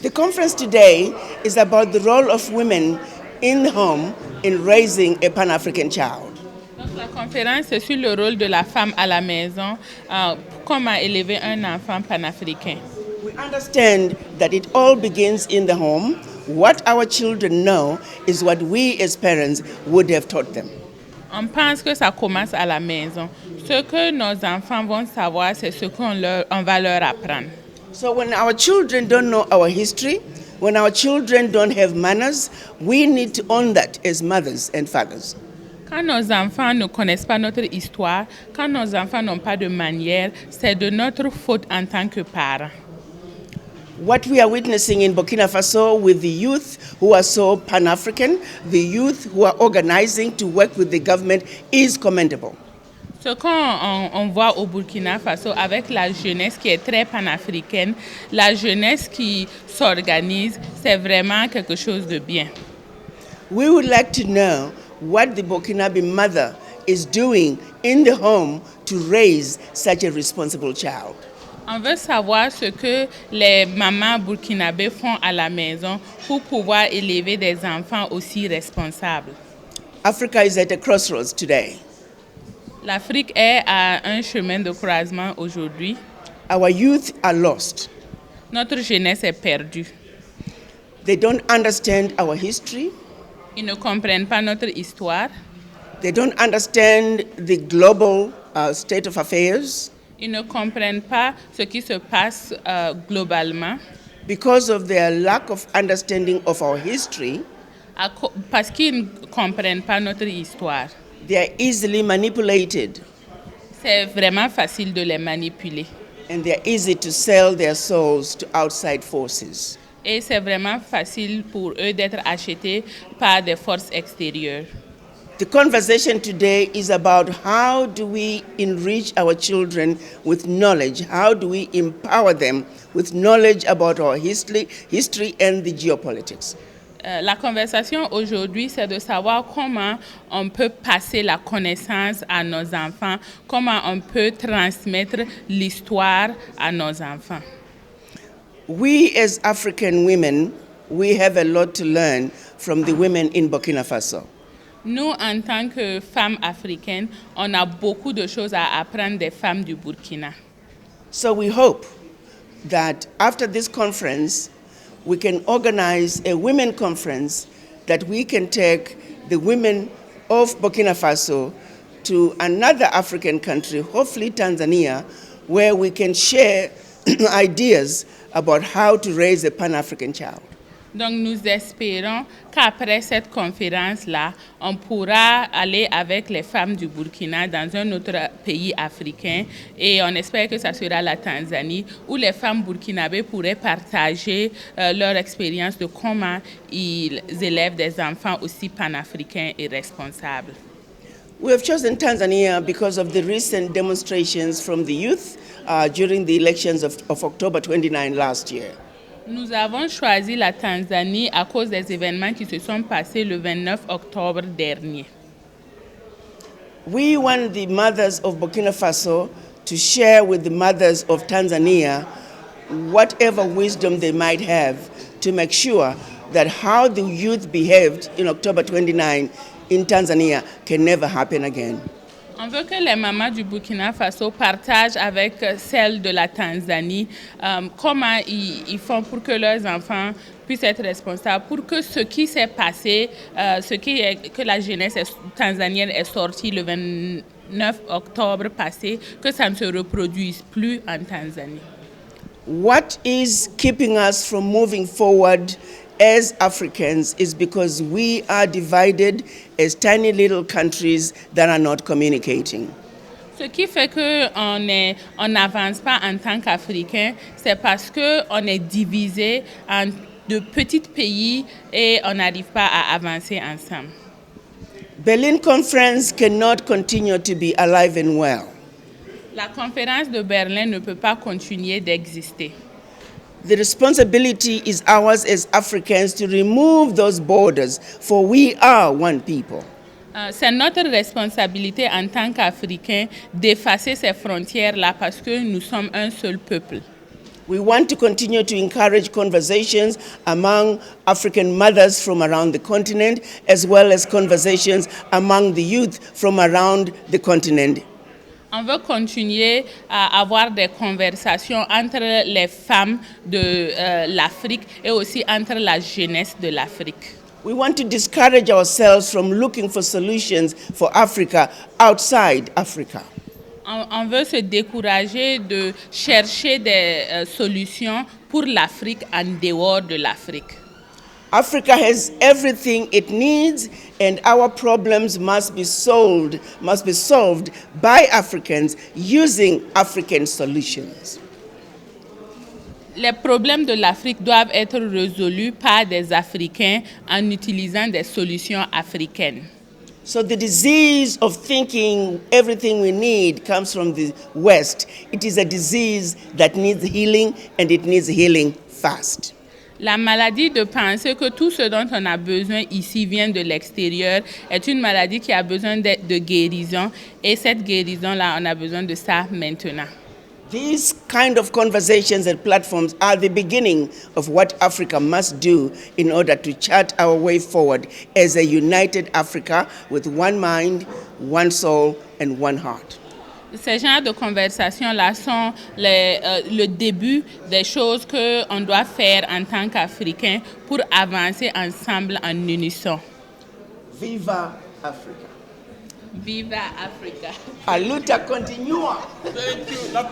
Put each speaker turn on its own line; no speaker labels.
The conference today is about the role of women in the home in raising a Pan-African child.
Donc, la conférence est sur le rôle de la femme à la maison, comment élever un enfant panafricain.
We understand that it all begins in the home. What our children know is what we as parents would have taught them.
On pense que ça commence à la maison. Ce que nos enfants vont savoir, c'est ce qu'on va leur apprendre.
So when our children don't know our history, when our children don't have manners, we need to own that as mothers and fathers.
Quand nos enfants ne connaissent pas notre histoire, quand nos enfants n'ont pas de manière, c'est de notre faute en tant que parents.
What we are witnessing in Burkina Faso with the youth who are so Pan-African, the youth who are organizing to work with the government is commendable.
Ce qu'on voit au Burkina Faso avec la jeunesse qui est très panafricaine, la jeunesse qui s'organise, c'est vraiment quelque chose de bien.
We would like to know what the Burkinabe mother is doing in the home to raise such a responsible child.
On veut savoir ce que les mamans burkinabè font à la maison pour pouvoir élever des enfants aussi responsables.
Africa is at a crossroads today.
L'Afrique est à un chemin de croisement aujourd'hui.
Our youth are lost.
Notre jeunesse est perdue.
They don't understand our history.
Ils ne comprennent pas notre histoire.
They don't understand the global state of affairs.
Ils ne comprennent pas ce qui se passe globalement.
Because of their lack of understanding of our history,
Parce qu'ils ne comprennent pas notre histoire.
they are easily manipulated
C'est vraiment facile de les manipuler.
and they are easy to sell their souls to outside forces.
Et c'est vraiment facile pour eux d'être achetés par des forces extérieures.
The conversation today is about how do we enrich our children with knowledge? How do we empower them with knowledge about our history and the geopolitics?
La conversation aujourd'hui, c'est de savoir comment on peut passer la connaissance à nos enfants, comment on peut transmettre l'histoire à nos enfants.
We as African women, we have a lot to learn from the women in Burkina Faso.
Nous, en tant que femmes africaines, on a beaucoup de choses à apprendre des femmes du Burkina.
So we hope that after this conference, we can organize a women conference that we can take the women of Burkina Faso to another African country, hopefully Tanzania, where we can share ideas about how to raise a Pan-African child.
Donc, nous espérons qu'après cette conférence-là, on pourra aller avec les femmes du Burkina dans un autre pays africain et on espère que ça sera la Tanzanie où les femmes burkinabè pourraient partager leur expérience de comment ils élèvent des enfants aussi panafricains et responsables.
We have chosen Tanzania because of the recent demonstrations from the youth during the elections of October 29 last year.
Nous avons choisi la Tanzanie à cause des événements qui se sont passés le 29 octobre dernier.
We want the mothers of Burkina Faso to share with the mothers of Tanzania whatever wisdom they might have to make sure that how the youth behaved in October 29 in Tanzania can never happen again.
On veut que les mamans du Burkina Faso partagent avec celles de la Tanzanie comment ils font pour que leurs enfants puissent être responsables, pour que ce qui s'est passé, que la jeunesse tanzanienne est sortie le 29 octobre passé, que ça ne se reproduise plus en Tanzanie.
What is keeping us from moving forward as Africans is because we are divided as tiny little countries that are not communicating.
Ce qui fait qu'on n'avance pas en tant qu'Africains, c'est parce qu'on est divisé en de petits pays et on n'arrive pas à avancer ensemble.
Berlin Conference cannot continue to be alive and well.
La conférence de Berlin ne peut pas continuer d'exister.
The responsibility is ours as Africans to remove those borders, for we are one people.
C'est notre responsabilité en tant qu'Africains d'effacer ces frontières-là parce que nous sommes un seul peuple.
We want to continue to encourage conversations among African mothers from around the continent, as well as conversations among the youth from around the continent.
On veut continuer à avoir des conversations entre les femmes de l'Afrique et aussi entre la jeunesse de l'Afrique.
We want to discourage ourselves from looking for solutions for Africa outside Africa.
On veut se décourager de chercher des solutions pour l'Afrique en dehors de l'Afrique.
Africa has everything it needs, and our problems must be solved by Africans using African solutions.
Les problèmes de l'Afrique doivent être résolus par des Africains en utilisant des solutions africaines.
So the disease of thinking everything we need comes from the West. It is a disease that needs healing, and it needs healing fast.
La maladie de penser que tout ce dont on a besoin ici vient de l'extérieur est une maladie qui a besoin de guérison, et cette guérison-là, on a besoin de ça maintenant.
These kind of conversations and platforms are the beginning of what Africa must do in order to chart our way forward as a united Africa with one mind, one soul, and one heart.
Ces genres de conversations-là sont le début des choses qu'on doit faire en tant qu'Africains pour avancer ensemble en unisson.
Viva Africa.
Viva Africa.
A luta continua.
Thank you.